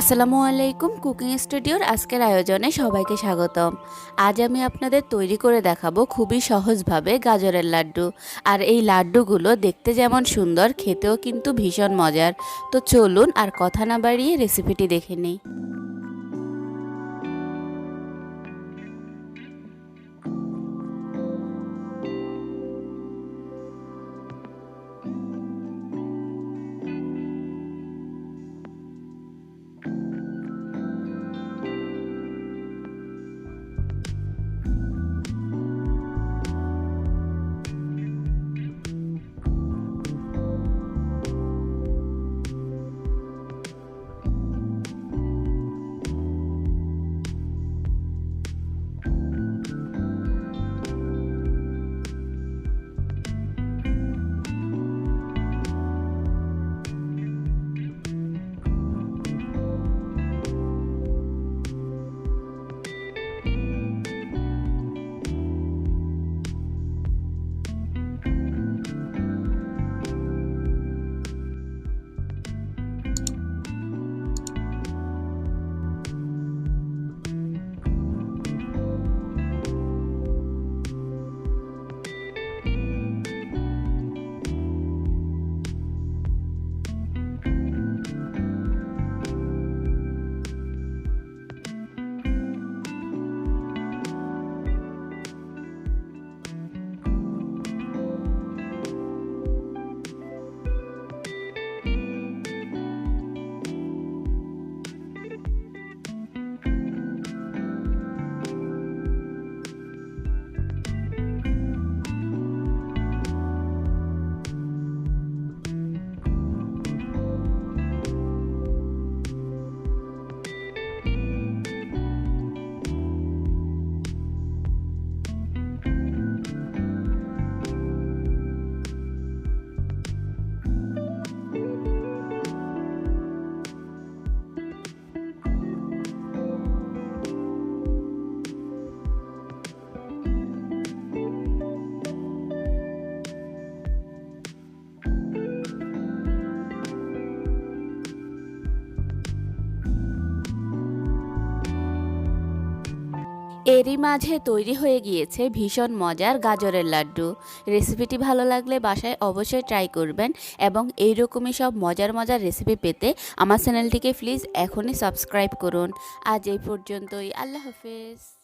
আসসালামু আলাইকুম। কুকিং স্টুডিওর আজকের আয়োজনে সবাইকে স্বাগতম। আজ আমি আপনাদের তৈরি করে দেখাবো খুবই সহজভাবে গাজরের লাড্ডু। আর এই লাড্ডুগুলো দেখতে যেমন সুন্দর, খেতেও কিন্তু ভীষণ মজার। তো চলুন আর কথা না বাড়িয়ে রেসিপিটি দেখে নিই। এরই মাঝে তৈরি হয়ে গিয়েছে ভীষণ মজার গাজরের লাড্ডু। রেসিপিটি ভালো লাগলে বাসায় অবশ্যই ট্রাই করবেন এবং এইরকমই সব মজার মজার রেসিপি পেতে আমার চ্যানেলটিকে প্লিজ এখনই সাবস্ক্রাইব করুন। আজ এই পর্যন্তই। আল্লাহ হাফেজ।